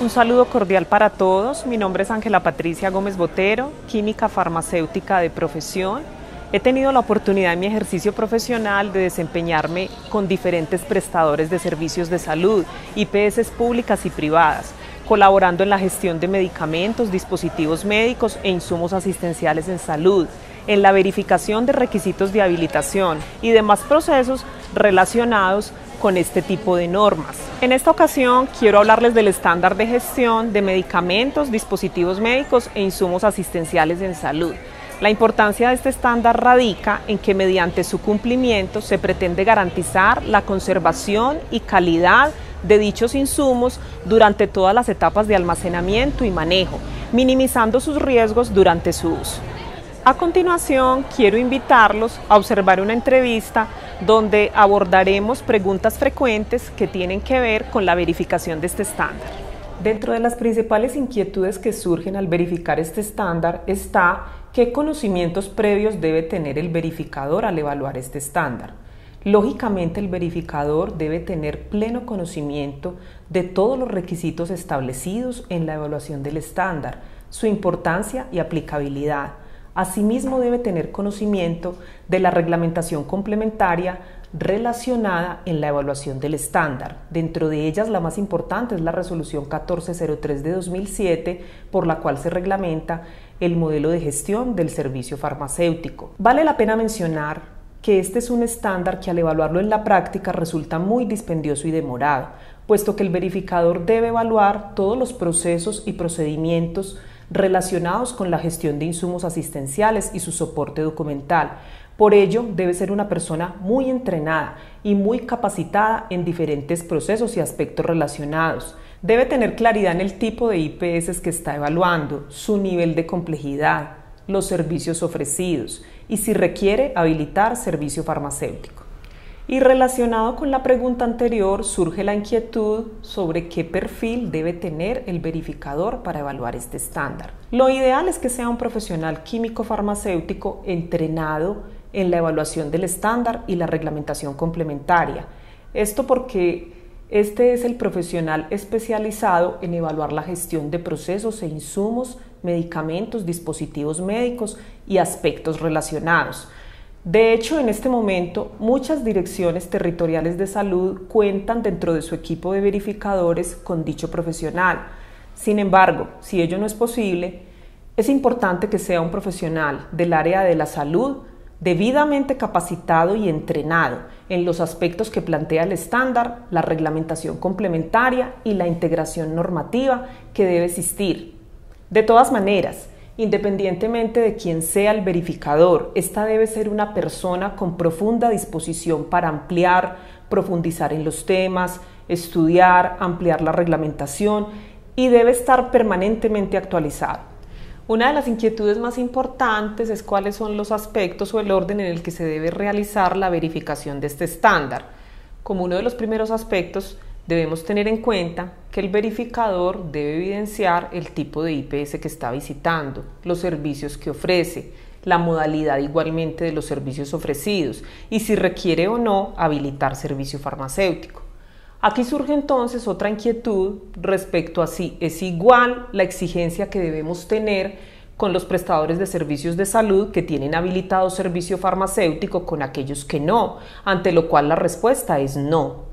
Un saludo cordial para todos. Mi nombre es Ángela Patricia Gómez Botero, química farmacéutica de profesión. He tenido la oportunidad en mi ejercicio profesional de desempeñarme con diferentes prestadores de servicios de salud, IPS públicas y privadas, colaborando en la gestión de medicamentos, dispositivos médicos e insumos asistenciales en salud, en la verificación de requisitos de habilitación y demás procesos relacionados con este tipo de normas. En esta ocasión quiero hablarles del estándar de gestión de medicamentos, dispositivos médicos e insumos asistenciales en salud. La importancia de este estándar radica en que mediante su cumplimiento se pretende garantizar la conservación y calidad de dichos insumos durante todas las etapas de almacenamiento y manejo, minimizando sus riesgos durante su uso. A continuación, quiero invitarlos a observar una entrevista donde abordaremos preguntas frecuentes que tienen que ver con la verificación de este estándar. Dentro de las principales inquietudes que surgen al verificar este estándar está qué conocimientos previos debe tener el verificador al evaluar este estándar. Lógicamente, el verificador debe tener pleno conocimiento de todos los requisitos establecidos en la evaluación del estándar, su importancia y aplicabilidad. Asimismo, debe tener conocimiento de la reglamentación complementaria relacionada en la evaluación del estándar. Dentro de ellas, la más importante es la Resolución 1403 de 2007, por la cual se reglamenta el modelo de gestión del servicio farmacéutico. Vale la pena mencionar que este es un estándar que al evaluarlo en la práctica resulta muy dispendioso y demorado, puesto que el verificador debe evaluar todos los procesos y procedimientos relacionados con la gestión de insumos asistenciales y su soporte documental. Por ello, debe ser una persona muy entrenada y muy capacitada en diferentes procesos y aspectos relacionados. Debe tener claridad en el tipo de IPS que está evaluando, su nivel de complejidad, los servicios ofrecidos y si requiere habilitar servicio farmacéutico. Y relacionado con la pregunta anterior, surge la inquietud sobre qué perfil debe tener el verificador para evaluar este estándar. Lo ideal es que sea un profesional químico farmacéutico entrenado en la evaluación del estándar y la reglamentación complementaria. Esto porque este es el profesional especializado en evaluar la gestión de procesos e insumos, medicamentos, dispositivos médicos y aspectos relacionados. De hecho, en este momento, muchas direcciones territoriales de salud cuentan dentro de su equipo de verificadores con dicho profesional. Sin embargo, si ello no es posible, es importante que sea un profesional del área de la salud debidamente capacitado y entrenado en los aspectos que plantea el estándar, la reglamentación complementaria y la integración normativa que debe existir. De todas maneras, independientemente de quién sea el verificador, esta debe ser una persona con profunda disposición para ampliar, profundizar en los temas, estudiar, ampliar la reglamentación y debe estar permanentemente actualizado. Una de las inquietudes más importantes es cuáles son los aspectos o el orden en el que se debe realizar la verificación de este estándar. Como uno de los primeros aspectos, debemos tener en cuenta que el verificador debe evidenciar el tipo de IPS que está visitando, los servicios que ofrece, la modalidad igualmente de los servicios ofrecidos y si requiere o no habilitar servicio farmacéutico. Aquí surge entonces otra inquietud respecto a si es igual la exigencia que debemos tener con los prestadores de servicios de salud que tienen habilitado servicio farmacéutico con aquellos que no, ante lo cual la respuesta es no.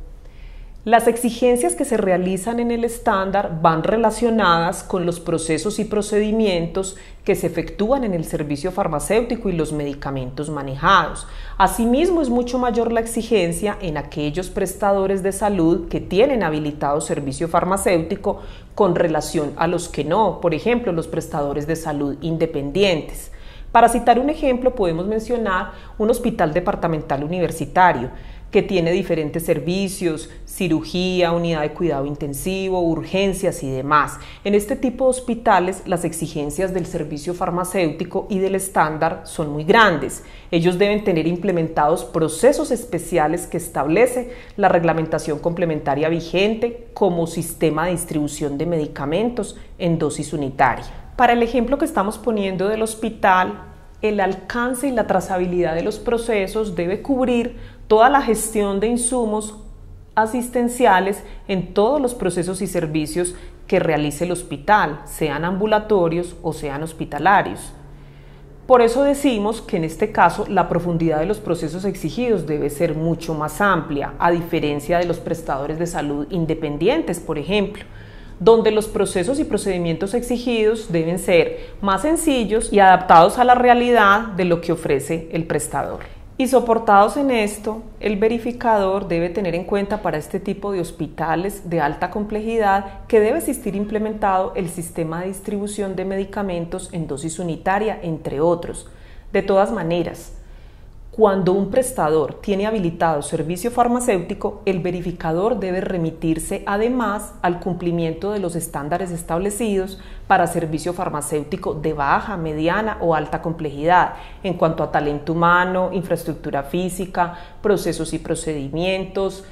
Las exigencias que se realizan en el estándar van relacionadas con los procesos y procedimientos que se efectúan en el servicio farmacéutico y los medicamentos manejados. Asimismo, es mucho mayor la exigencia en aquellos prestadores de salud que tienen habilitado servicio farmacéutico con relación a los que no, por ejemplo, los prestadores de salud independientes. Para citar un ejemplo, podemos mencionar un hospital departamental universitario que tiene diferentes servicios, cirugía, unidad de cuidado intensivo, urgencias y demás. En este tipo de hospitales, las exigencias del servicio farmacéutico y del estándar son muy grandes. Ellos deben tener implementados procesos especiales que establece la reglamentación complementaria vigente como sistema de distribución de medicamentos en dosis unitaria. Para el ejemplo que estamos poniendo del hospital, el alcance y la trazabilidad de los procesos debe cubrir toda la gestión de insumos asistenciales en todos los procesos y servicios que realice el hospital, sean ambulatorios o sean hospitalarios. Por eso decimos que en este caso la profundidad de los procesos exigidos debe ser mucho más amplia, a diferencia de los prestadores de salud independientes, por ejemplo, donde los procesos y procedimientos exigidos deben ser más sencillos y adaptados a la realidad de lo que ofrece el prestador. Y soportados en esto, el verificador debe tener en cuenta para este tipo de hospitales de alta complejidad que debe existir implementado el sistema de distribución de medicamentos en dosis unitaria, entre otros. De todas maneras, cuando un prestador tiene habilitado servicio farmacéutico, el verificador debe remitirse además al cumplimiento de los estándares establecidos para servicio farmacéutico de baja, mediana o alta complejidad en cuanto a talento humano, infraestructura física, procesos y procedimientos,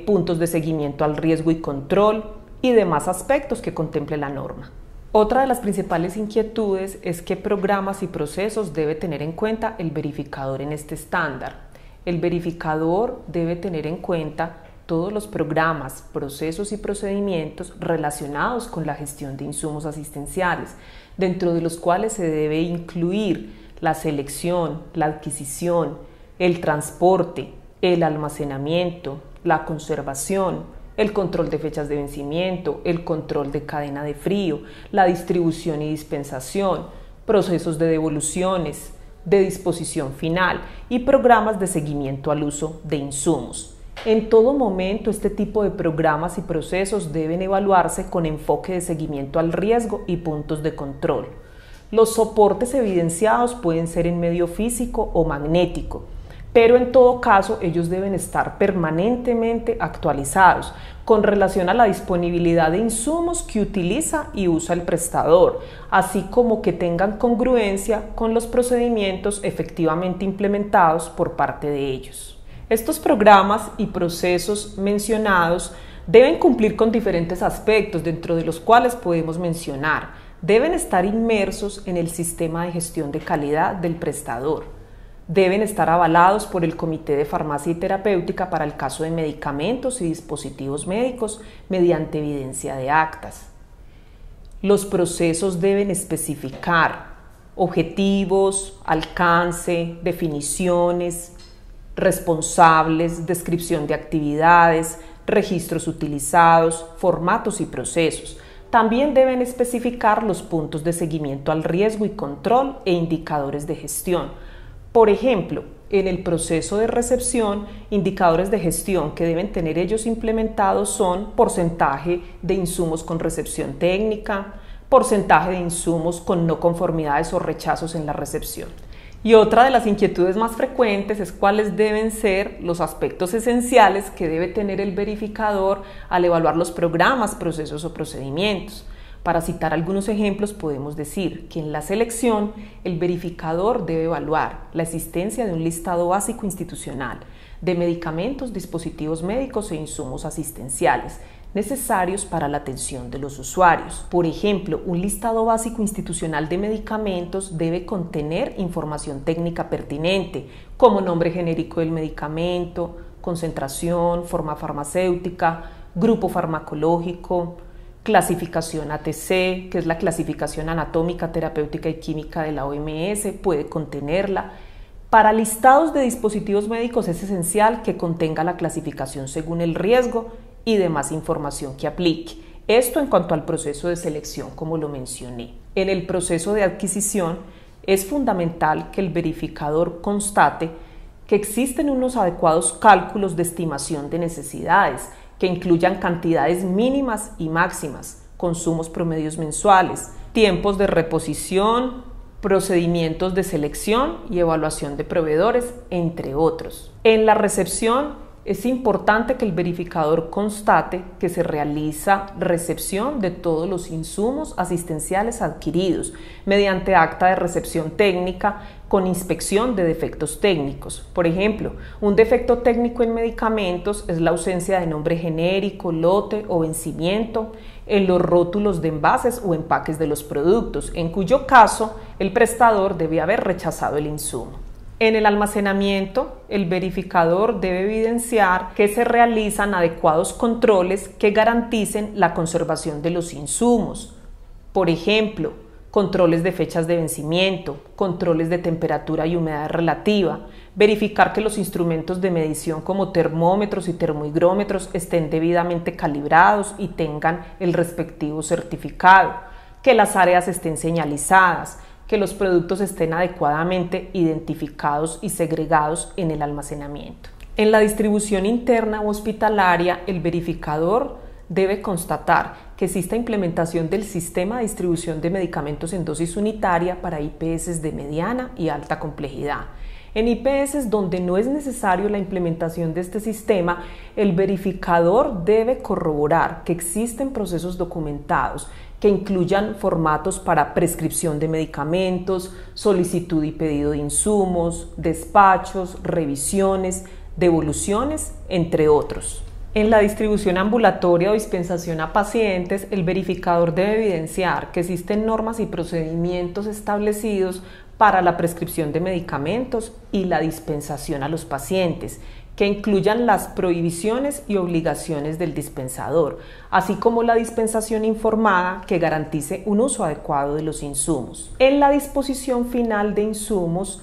puntos de seguimiento al riesgo y control y demás aspectos que contemple la norma. Otra de las principales inquietudes es qué programas y procesos debe tener en cuenta el verificador en este estándar. El verificador debe tener en cuenta todos los programas, procesos y procedimientos relacionados con la gestión de insumos asistenciales, dentro de los cuales se debe incluir la selección, la adquisición, el transporte, el almacenamiento, la conservación, el control de fechas de vencimiento, el control de cadena de frío, la distribución y dispensación, procesos de devoluciones, de disposición final y programas de seguimiento al uso de insumos. En todo momento, este tipo de programas y procesos deben evaluarse con enfoque de seguimiento al riesgo y puntos de control. Los soportes evidenciados pueden ser en medio físico o magnético, pero en todo caso ellos deben estar permanentemente actualizados con relación a la disponibilidad de insumos que utiliza y usa el prestador, así como que tengan congruencia con los procedimientos efectivamente implementados por parte de ellos. Estos programas y procesos mencionados deben cumplir con diferentes aspectos, dentro de los cuales podemos mencionar: deben estar inmersos en el sistema de gestión de calidad del prestador, deben estar avalados por el Comité de Farmacia y Terapéutica para el caso de medicamentos y dispositivos médicos mediante evidencia de actas. Los procesos deben especificar objetivos, alcance, definiciones, responsables, descripción de actividades, registros utilizados, formatos y procesos. También deben especificar los puntos de seguimiento al riesgo y control e indicadores de gestión. Por ejemplo, en el proceso de recepción, indicadores de gestión que deben tener ellos implementados son porcentaje de insumos con recepción técnica, porcentaje de insumos con no conformidades o rechazos en la recepción. Y otra de las inquietudes más frecuentes es cuáles deben ser los aspectos esenciales que debe tener el verificador al evaluar los programas, procesos o procedimientos. Para citar algunos ejemplos, podemos decir que en la selección el verificador debe evaluar la existencia de un listado básico institucional de medicamentos, dispositivos médicos e insumos asistenciales necesarios para la atención de los usuarios. Por ejemplo, un listado básico institucional de medicamentos debe contener información técnica pertinente, como nombre genérico del medicamento, concentración, forma farmacéutica, grupo farmacológico, clasificación ATC, que es la clasificación anatómica, terapéutica y química de la OMS, puede contenerla. Para listados de dispositivos médicos es esencial que contenga la clasificación según el riesgo y demás información que aplique. Esto en cuanto al proceso de selección, como lo mencioné. En el proceso de adquisición es fundamental que el verificador constate que existen unos adecuados cálculos de estimación de necesidades, que incluyan cantidades mínimas y máximas, consumos promedios mensuales, tiempos de reposición, procedimientos de selección y evaluación de proveedores, entre otros. En la recepción es importante que el verificador constate que se realiza recepción de todos los insumos asistenciales adquiridos mediante acta de recepción técnica con inspección de defectos técnicos. Por ejemplo, un defecto técnico en medicamentos es la ausencia de nombre genérico, lote o vencimiento en los rótulos de envases o empaques de los productos, en cuyo caso el prestador debe haber rechazado el insumo. En el almacenamiento, el verificador debe evidenciar que se realizan adecuados controles que garanticen la conservación de los insumos. Por ejemplo, controles de fechas de vencimiento, controles de temperatura y humedad relativa, verificar que los instrumentos de medición como termómetros y termohigrómetros estén debidamente calibrados y tengan el respectivo certificado, que las áreas estén señalizadas, que los productos estén adecuadamente identificados y segregados en el almacenamiento. En la distribución interna o hospitalaria, el verificador debe constatar que exista implementación del sistema de distribución de medicamentos en dosis unitaria para IPS de mediana y alta complejidad. En IPS donde no es necesario la implementación de este sistema, el verificador debe corroborar que existen procesos documentados que incluyan formatos para prescripción de medicamentos, solicitud y pedido de insumos, despachos, revisiones, devoluciones, entre otros. En la distribución ambulatoria o dispensación a pacientes, el verificador debe evidenciar que existen normas y procedimientos establecidos para la prescripción de medicamentos y la dispensación a los pacientes, que incluyan las prohibiciones y obligaciones del dispensador, así como la dispensación informada que garantice un uso adecuado de los insumos. En la disposición final de insumos,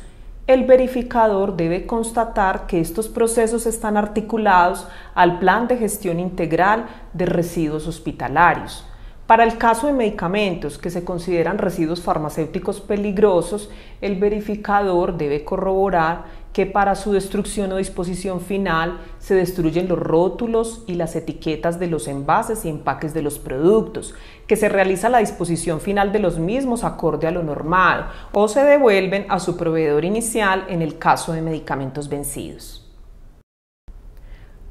el verificador debe constatar que estos procesos están articulados al Plan de Gestión Integral de Residuos Hospitalarios. Para el caso de medicamentos que se consideran residuos farmacéuticos peligrosos, el verificador debe corroborar que para su destrucción o disposición final se destruyen los rótulos y las etiquetas de los envases y empaques de los productos, que se realiza la disposición final de los mismos acorde a lo normado o se devuelven a su proveedor inicial en el caso de medicamentos vencidos.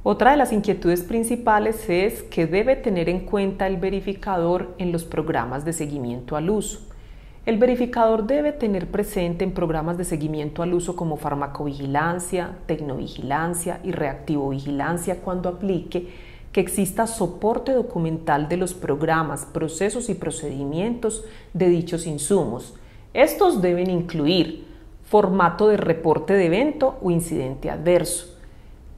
Otra de las inquietudes principales es que debe tener en cuenta el verificador en los programas de seguimiento al uso. El verificador debe tener presente en programas de seguimiento al uso como farmacovigilancia, tecnovigilancia y reactivovigilancia cuando aplique que exista soporte documental de los programas, procesos y procedimientos de dichos insumos. Estos deben incluir formato de reporte de evento o incidente adverso,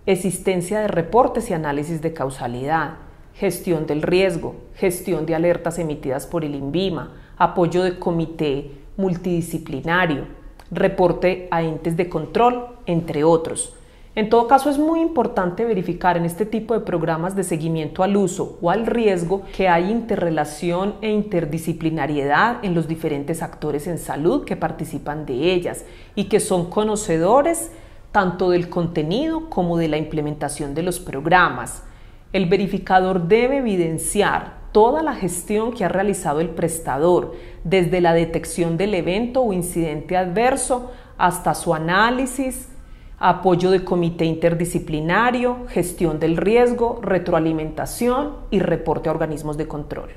existencia de reportes y análisis de causalidad, gestión del riesgo, gestión de alertas emitidas por el INVIMA, apoyo de comité multidisciplinario, reporte a entes de control, entre otros. En todo caso, es muy importante verificar en este tipo de programas de seguimiento al uso o al riesgo que hay interrelación e interdisciplinariedad en los diferentes actores en salud que participan de ellas y que son conocedores tanto del contenido como de la implementación de los programas. El verificador debe evidenciar toda la gestión que ha realizado el prestador, desde la detección del evento o incidente adverso hasta su análisis, apoyo de comité interdisciplinario, gestión del riesgo, retroalimentación y reporte a organismos de control.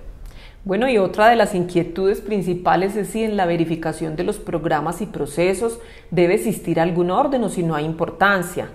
Bueno, y otra de las inquietudes principales es si en la verificación de los programas y procesos debe existir algún orden o si no hay importancia.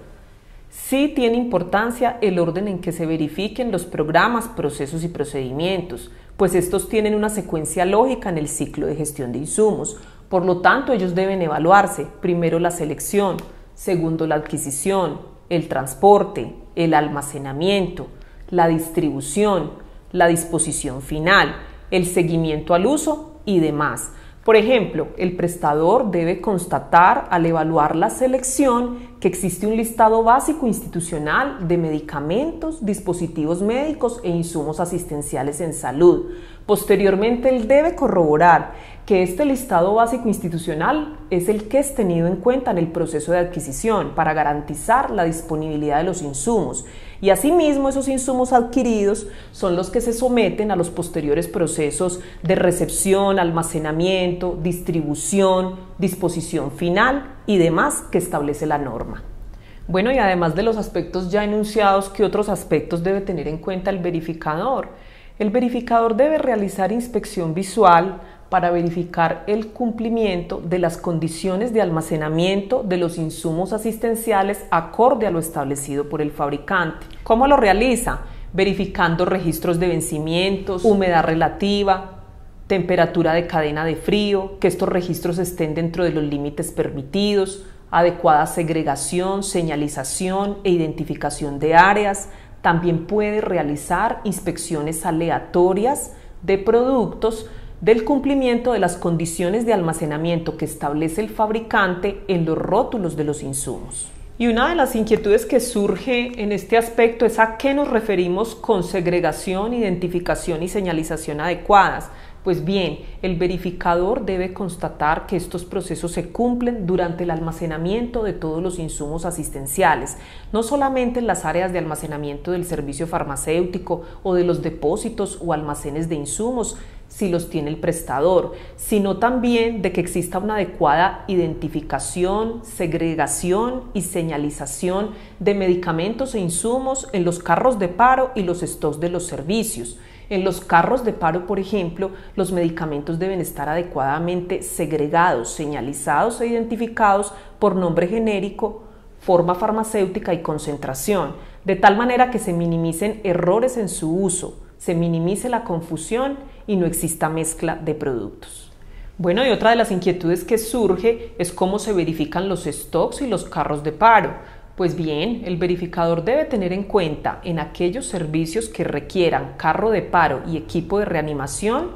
Sí tiene importancia el orden en que se verifiquen los programas, procesos y procedimientos, pues estos tienen una secuencia lógica en el ciclo de gestión de insumos. Por lo tanto, ellos deben evaluarse, primero la selección, segundo la adquisición, el transporte, el almacenamiento, la distribución, la disposición final, el seguimiento al uso y demás. Por ejemplo, el prestador debe constatar al evaluar la selección que existe un listado básico institucional de medicamentos, dispositivos médicos e insumos asistenciales en salud. Posteriormente, él debe corroborar que este listado básico institucional es el que es tenido en cuenta en el proceso de adquisición para garantizar la disponibilidad de los insumos. Y asimismo, esos insumos adquiridos son los que se someten a los posteriores procesos de recepción, almacenamiento, distribución, disposición final y demás que establece la norma. Bueno, y además de los aspectos ya enunciados, ¿qué otros aspectos debe tener en cuenta el verificador? El verificador debe realizar inspección visual para verificar el cumplimiento de las condiciones de almacenamiento de los insumos asistenciales acorde a lo establecido por el fabricante. ¿Cómo lo realiza? Verificando registros de vencimientos, humedad relativa, temperatura de cadena de frío, que estos registros estén dentro de los límites permitidos, adecuada segregación, señalización e identificación de áreas. También puede realizar inspecciones aleatorias de productos del cumplimiento de las condiciones de almacenamiento que establece el fabricante en los rótulos de los insumos. Y una de las inquietudes que surge en este aspecto es a qué nos referimos con segregación, identificación y señalización adecuadas. Pues bien, el verificador debe constatar que estos procesos se cumplen durante el almacenamiento de todos los insumos asistenciales, no solamente en las áreas de almacenamiento del servicio farmacéutico o de los depósitos o almacenes de insumos, si los tiene el prestador, sino también de que exista una adecuada identificación, segregación y señalización de medicamentos e insumos en los carros de paro y los stocks de los servicios. En los carros de paro, por ejemplo, los medicamentos deben estar adecuadamente segregados, señalizados e identificados por nombre genérico, forma farmacéutica y concentración, de tal manera que se minimicen errores en su uso, se minimice la confusión y no exista mezcla de productos. Bueno, y otra de las inquietudes que surge es cómo se verifican los stocks y los carros de paro. Pues bien, el verificador debe tener en cuenta en aquellos servicios que requieran carro de paro y equipo de reanimación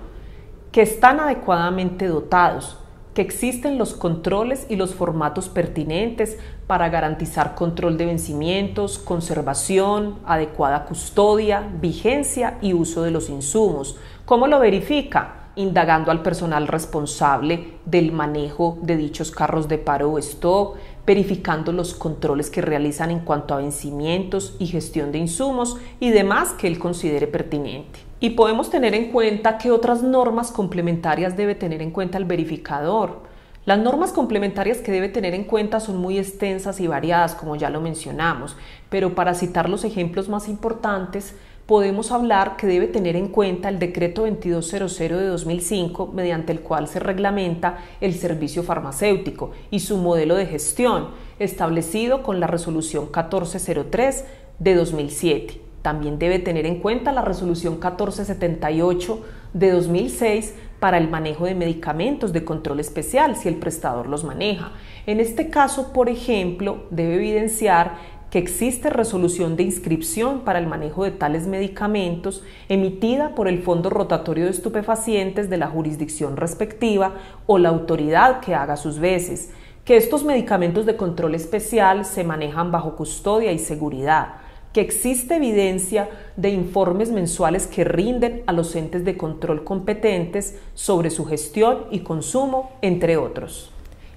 que están adecuadamente dotados, que existen los controles y los formatos pertinentes para garantizar control de vencimientos, conservación, adecuada custodia, vigencia y uso de los insumos. ¿Cómo lo verifica? Indagando al personal responsable del manejo de dichos carros de paro o stock, verificando los controles que realizan en cuanto a vencimientos y gestión de insumos y demás que él considere pertinente. Y podemos tener en cuenta qué otras normas complementarias debe tener en cuenta el verificador. Las normas complementarias que debe tener en cuenta son muy extensas y variadas, como ya lo mencionamos, pero para citar los ejemplos más importantes, podemos hablar que debe tener en cuenta el Decreto 2200 de 2005, mediante el cual se reglamenta el servicio farmacéutico y su modelo de gestión, establecido con la Resolución 1403 de 2007. También debe tener en cuenta la Resolución 1478 de 2006 para el manejo de medicamentos de control especial, si el prestador los maneja. En este caso, por ejemplo, debe evidenciar que existe resolución de inscripción para el manejo de tales medicamentos emitida por el Fondo Rotatorio de Estupefacientes de la jurisdicción respectiva o la autoridad que haga sus veces, que estos medicamentos de control especial se manejan bajo custodia y seguridad, que existe evidencia de informes mensuales que rinden a los entes de control competentes sobre su gestión y consumo, entre otros.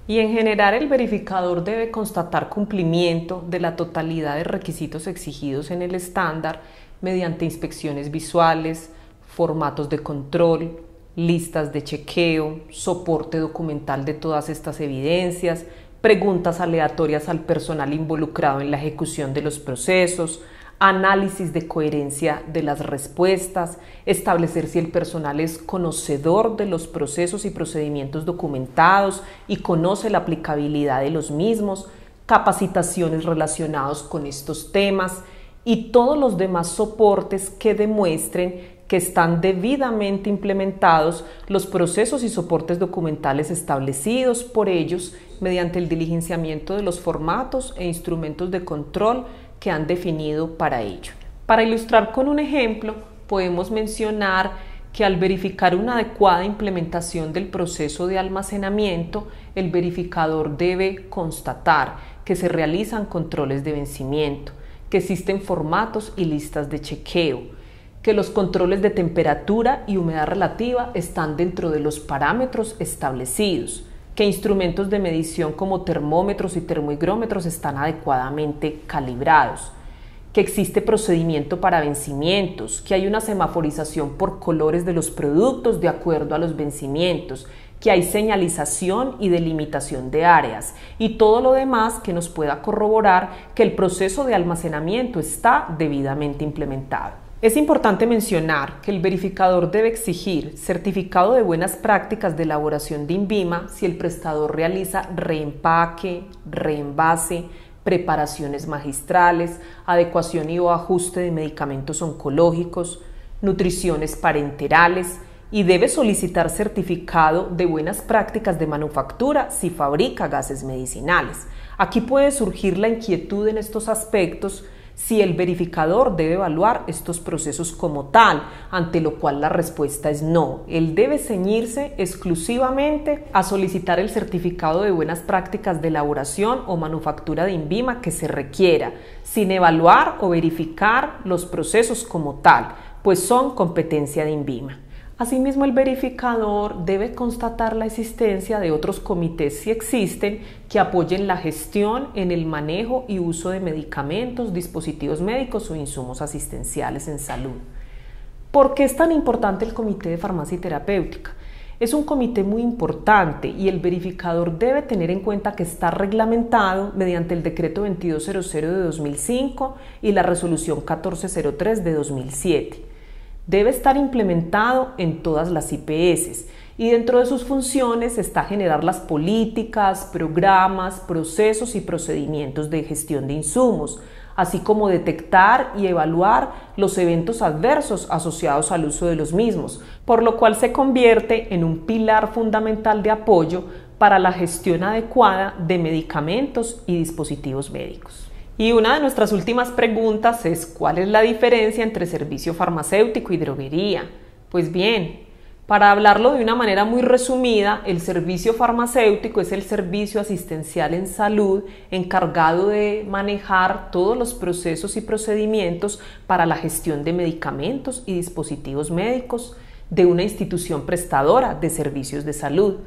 Y en general el verificador debe constatar cumplimiento de la totalidad de requisitos exigidos en el estándar mediante inspecciones visuales, formatos de control, listas de chequeo, soporte documental de todas estas evidencias, preguntas aleatorias al personal involucrado en la ejecución de los procesos, análisis de coherencia de las respuestas, establecer si el personal es conocedor de los procesos y procedimientos documentados y conoce la aplicabilidad de los mismos, capacitaciones relacionados con estos temas y todos los demás soportes que demuestren que están debidamente implementados los procesos y soportes documentales establecidos por ellos mediante el diligenciamiento de los formatos e instrumentos de control que han definido para ello. Para ilustrar con un ejemplo, podemos mencionar que al verificar una adecuada implementación del proceso de almacenamiento, el verificador debe constatar que se realizan controles de vencimiento, que existen formatos y listas de chequeo, que los controles de temperatura y humedad relativa están dentro de los parámetros establecidos, que instrumentos de medición como termómetros y termohigrómetros están adecuadamente calibrados, que existe procedimiento para vencimientos, que hay una semaforización por colores de los productos de acuerdo a los vencimientos, que hay señalización y delimitación de áreas y todo lo demás que nos pueda corroborar que el proceso de almacenamiento está debidamente implementado. Es importante mencionar que el verificador debe exigir certificado de buenas prácticas de elaboración de INVIMA si el prestador realiza reempaque, reenvase, preparaciones magistrales, adecuación y o ajuste de medicamentos oncológicos, nutriciones parenterales, y debe solicitar certificado de buenas prácticas de manufactura si fabrica gases medicinales. Aquí puede surgir la inquietud en estos aspectos si el verificador debe evaluar estos procesos como tal, ante lo cual la respuesta es no. Él debe ceñirse exclusivamente a solicitar el certificado de buenas prácticas de elaboración o manufactura de INVIMA que se requiera, sin evaluar o verificar los procesos como tal, pues son competencia de INVIMA. Asimismo, el verificador debe constatar la existencia de otros comités, si existen, que apoyen la gestión en el manejo y uso de medicamentos, dispositivos médicos o insumos asistenciales en salud. ¿Por qué es tan importante el Comité de Farmacia y Terapéutica? Es un comité muy importante y el verificador debe tener en cuenta que está reglamentado mediante el Decreto 2200 de 2005 y la Resolución 1403 de 2007. Debe estar implementado en todas las IPS y dentro de sus funciones está generar las políticas, programas, procesos y procedimientos de gestión de insumos, así como detectar y evaluar los eventos adversos asociados al uso de los mismos, por lo cual se convierte en un pilar fundamental de apoyo para la gestión adecuada de medicamentos y dispositivos médicos. Y una de nuestras últimas preguntas es ¿cuál es la diferencia entre servicio farmacéutico y droguería? Pues bien, para hablarlo de una manera muy resumida, el servicio farmacéutico es el servicio asistencial en salud encargado de manejar todos los procesos y procedimientos para la gestión de medicamentos y dispositivos médicos de una institución prestadora de servicios de salud.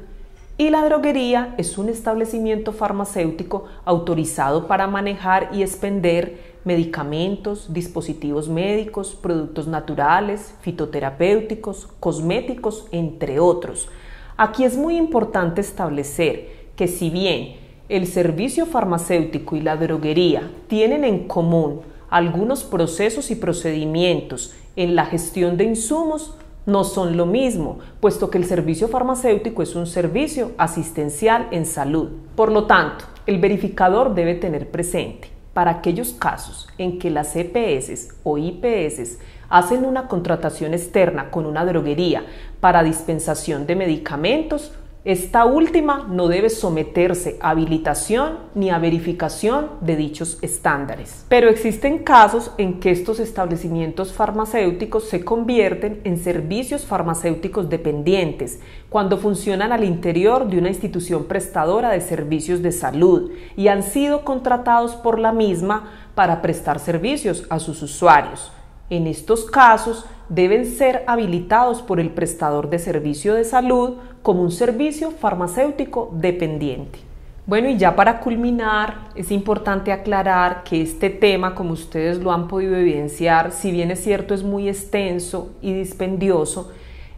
Y la droguería es un establecimiento farmacéutico autorizado para manejar y expender medicamentos, dispositivos médicos, productos naturales, fitoterapéuticos, cosméticos, entre otros. Aquí es muy importante establecer que si bien el servicio farmacéutico y la droguería tienen en común algunos procesos y procedimientos en la gestión de insumos, no son lo mismo, puesto que el servicio farmacéutico es un servicio asistencial en salud. Por lo tanto, el verificador debe tener presente, para aquellos casos en que las EPS o IPS hacen una contratación externa con una droguería para dispensación de medicamentos, esta última no debe someterse a habilitación ni a verificación de dichos estándares. Pero existen casos en que estos establecimientos farmacéuticos se convierten en servicios farmacéuticos dependientes, cuando funcionan al interior de una institución prestadora de servicios de salud y han sido contratados por la misma para prestar servicios a sus usuarios. En estos casos, deben ser habilitados por el prestador de servicio de salud como un servicio farmacéutico dependiente. Bueno, y ya para culminar, es importante aclarar que este tema, como ustedes lo han podido evidenciar, si bien es cierto es muy extenso y dispendioso,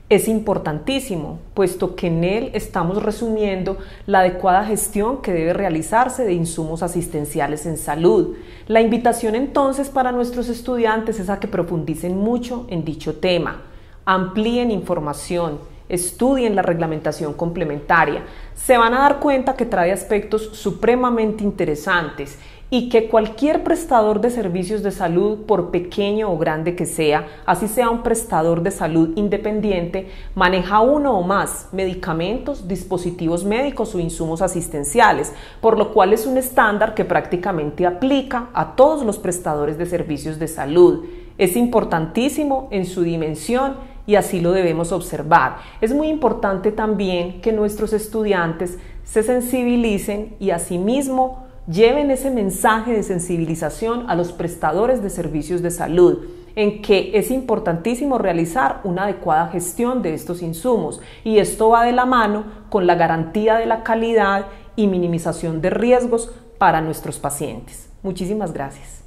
es importantísimo, puesto que en él estamos resumiendo la adecuada gestión que debe realizarse de insumos asistenciales en salud. La invitación entonces para nuestros estudiantes es a que profundicen mucho en dicho tema, amplíen información, estudien la reglamentación complementaria. Se van a dar cuenta que trae aspectos supremamente interesantes y que cualquier prestador de servicios de salud, por pequeño o grande que sea, así sea un prestador de salud independiente, maneja uno o más medicamentos, dispositivos médicos o insumos asistenciales, por lo cual es un estándar que prácticamente aplica a todos los prestadores de servicios de salud. Es importantísimo en su dimensión y así lo debemos observar. Es muy importante también que nuestros estudiantes se sensibilicen y asimismo lleven ese mensaje de sensibilización a los prestadores de servicios de salud, en que es importantísimo realizar una adecuada gestión de estos insumos, y esto va de la mano con la garantía de la calidad y minimización de riesgos para nuestros pacientes. Muchísimas gracias.